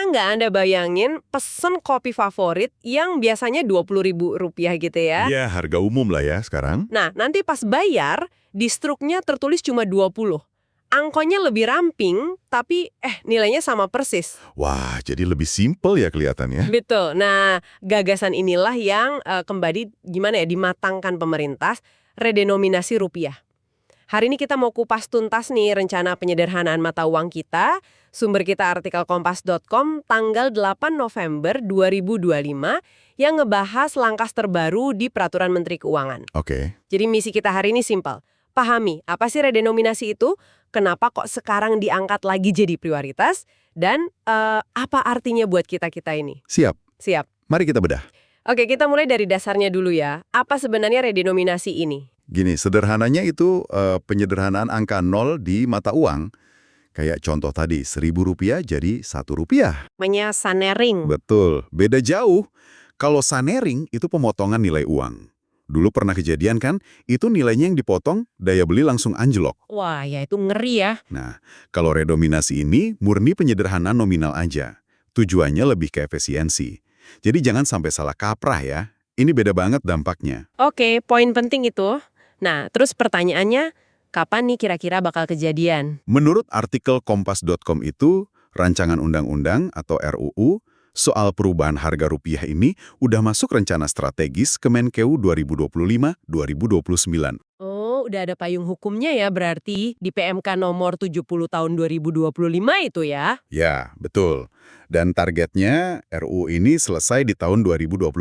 nggak Anda bayangin pesen kopi favorit yang biasanya Rp20.000 gitu ya? Ya, harga umum lah ya sekarang. Nah, nanti pas bayar, di struknya tertulis cuma 20. Angkonya lebih ramping, tapi nilainya sama persis. Wah, jadi lebih simpel ya kelihatannya. Betul. Nah, gagasan inilah yang kembali dimatangkan pemerintah, redenominasi rupiah. Hari ini kita mau kupas tuntas nih rencana penyederhanaan mata uang kita. Sumber kita artikel kompas.com tanggal 8 November 2025 yang ngebahas langkah terbaru di Peraturan Menteri Keuangan. Oke. Jadi misi kita hari ini simpel. Pahami, apa sih redenominasi itu? Kenapa kok sekarang diangkat lagi jadi prioritas? Dan apa artinya buat kita-kita ini? Siap. Siap. Mari kita bedah. Oke, kita mulai dari dasarnya dulu ya. Apa sebenarnya redenominasi ini? Gini, sederhananya itu penyederhanaan angka 0 di mata uang. Kayak contoh tadi, Rp1.000 jadi Rp1. Namanya sanering. Betul, beda jauh. Kalau sanering itu pemotongan nilai uang. Dulu pernah kejadian kan, itu nilainya yang dipotong, daya beli langsung anjlok. Wah, ya itu ngeri ya. Nah, kalau redominasi ini murni penyederhanaan nominal aja. Tujuannya lebih ke efisiensi. Jadi jangan sampai salah kaprah ya. Ini beda banget dampaknya. Oke, poin penting itu. Nah, terus pertanyaannya, kapan nih kira-kira bakal kejadian? Menurut artikel kompas.com itu, rancangan undang-undang atau RUU soal perubahan harga rupiah ini udah masuk rencana strategis Kemenkeu 2025-2029. Oh, udah ada payung hukumnya ya berarti di PMK nomor 70 tahun 2025 itu ya? Ya, betul. Dan targetnya RUU ini selesai di tahun 2027.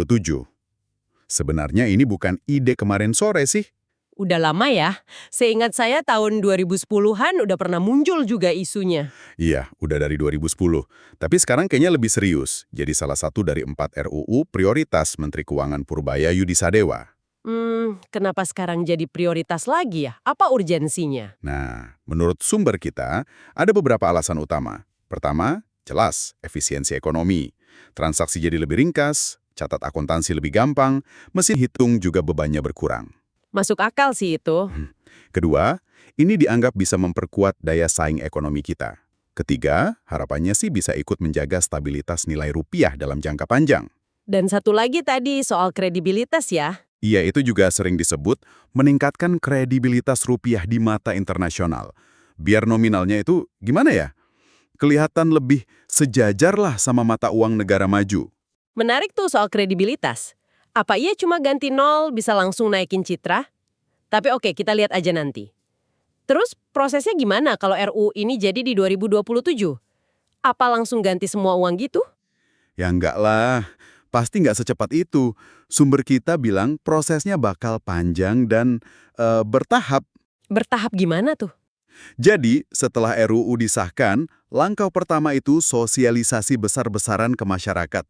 Sebenarnya ini bukan ide kemarin sore sih. Udah lama ya. Seingat saya tahun 2010-an udah pernah muncul juga isunya. Iya, udah dari 2010. Tapi sekarang kayaknya lebih serius. Jadi salah satu dari 4 RUU prioritas Menteri Keuangan Purbaya Yudi Sadewa. Kenapa sekarang jadi prioritas lagi ya? Apa urgensinya? Nah, menurut sumber kita, ada beberapa alasan utama. Pertama, jelas, efisiensi ekonomi. Transaksi jadi lebih ringkas, catat akuntansi lebih gampang, mesin hitung juga bebannya berkurang. Masuk akal sih itu. Kedua, ini dianggap bisa memperkuat daya saing ekonomi kita. Ketiga, harapannya sih bisa ikut menjaga stabilitas nilai rupiah dalam jangka panjang. Dan satu lagi tadi soal kredibilitas ya. Iya, itu juga sering disebut meningkatkan kredibilitas rupiah di mata internasional. Biar nominalnya itu gimana ya? Kelihatan lebih sejajar lah sama mata uang negara maju. Menarik tuh soal kredibilitas. Apa iya cuma ganti nol bisa langsung naikin citra? Tapi oke, kita lihat aja nanti. Terus prosesnya gimana kalau RUU ini jadi di 2027? Apa langsung ganti semua uang gitu? Ya enggak lah, pasti nggak secepat itu. Sumber kita bilang prosesnya bakal panjang dan bertahap. Bertahap gimana tuh? Jadi, setelah RUU disahkan, langkah pertama itu sosialisasi besar-besaran ke masyarakat.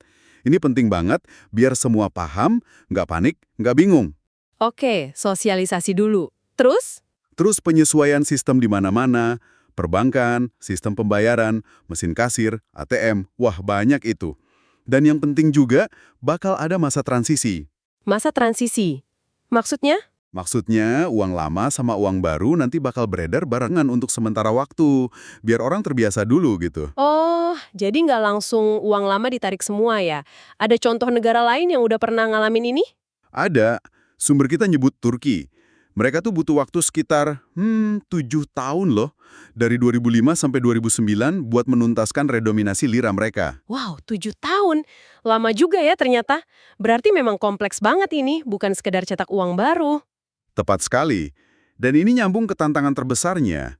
Ini penting banget biar semua paham, nggak panik, nggak bingung. Oke, sosialisasi dulu. Terus? Terus penyesuaian sistem di mana-mana, perbankan, sistem pembayaran, mesin kasir, ATM, wah banyak itu. Dan yang penting juga, bakal ada masa transisi. Masa transisi. Maksudnya? Maksudnya, uang lama sama uang baru nanti bakal beredar barengan untuk sementara waktu, biar orang terbiasa dulu gitu. Oh, jadi nggak langsung uang lama ditarik semua ya? Ada contoh negara lain yang udah pernah ngalamin ini? Ada, sumber kita nyebut Turki. Mereka tuh butuh waktu sekitar 7 tahun loh, dari 2005 sampai 2009 buat menuntaskan redominasi lira mereka. Wow, 7 tahun. Lama juga ya ternyata. Berarti memang kompleks banget ini, bukan sekedar cetak uang baru. Tepat sekali. Dan ini nyambung ke tantangan terbesarnya.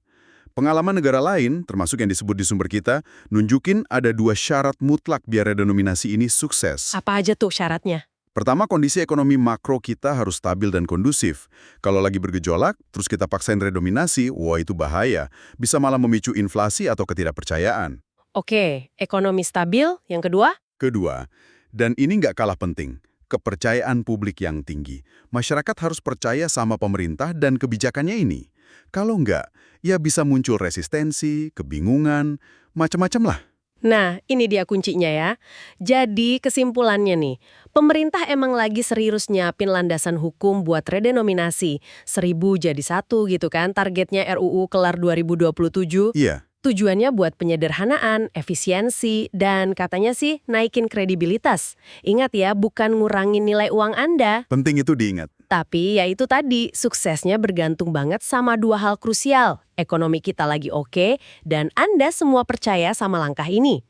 Pengalaman negara lain, termasuk yang disebut di sumber kita, nunjukin ada 2 syarat mutlak biar redenominasi ini sukses. Apa aja tuh syaratnya? Pertama, kondisi ekonomi makro kita harus stabil dan kondusif. Kalau lagi bergejolak, terus kita paksain redominasi, wah itu bahaya. Bisa malah memicu inflasi atau ketidakpercayaan. Oke, ekonomi stabil. Yang kedua? Kedua, dan ini nggak kalah penting, kepercayaan publik yang tinggi. Masyarakat harus percaya sama pemerintah dan kebijakannya ini. Kalau nggak, ya bisa muncul resistensi, kebingungan, macam-macam lah. Nah, ini dia kuncinya ya. Jadi kesimpulannya nih, pemerintah emang lagi serius nyiapin landasan hukum buat redenominasi. 1000 jadi 1 gitu kan, targetnya RUU kelar 2027. Iya. Tujuannya buat penyederhanaan, efisiensi, dan katanya sih naikin kredibilitas. Ingat ya, bukan ngurangin nilai uang Anda. Penting itu diingat. Tapi ya itu tadi, suksesnya bergantung banget sama dua hal krusial. Ekonomi kita lagi oke, dan Anda semua percaya sama langkah ini.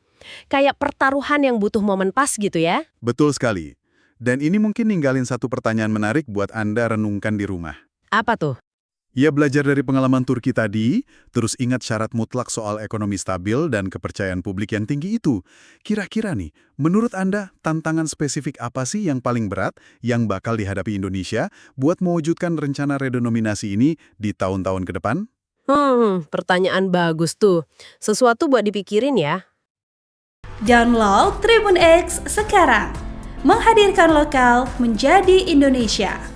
Kayak pertaruhan yang butuh momen pas gitu ya. Betul sekali. Dan ini mungkin ninggalin satu pertanyaan menarik buat Anda renungkan di rumah. Apa tuh? Ya belajar dari pengalaman Turki tadi, terus ingat syarat mutlak soal ekonomi stabil dan kepercayaan publik yang tinggi itu. Kira-kira nih, menurut Anda tantangan spesifik apa sih yang paling berat yang bakal dihadapi Indonesia buat mewujudkan rencana redenominasi ini di tahun-tahun ke depan? Pertanyaan bagus tuh. Sesuatu buat dipikirin ya. Download Tribun X sekarang. Menghadirkan lokal menjadi Indonesia.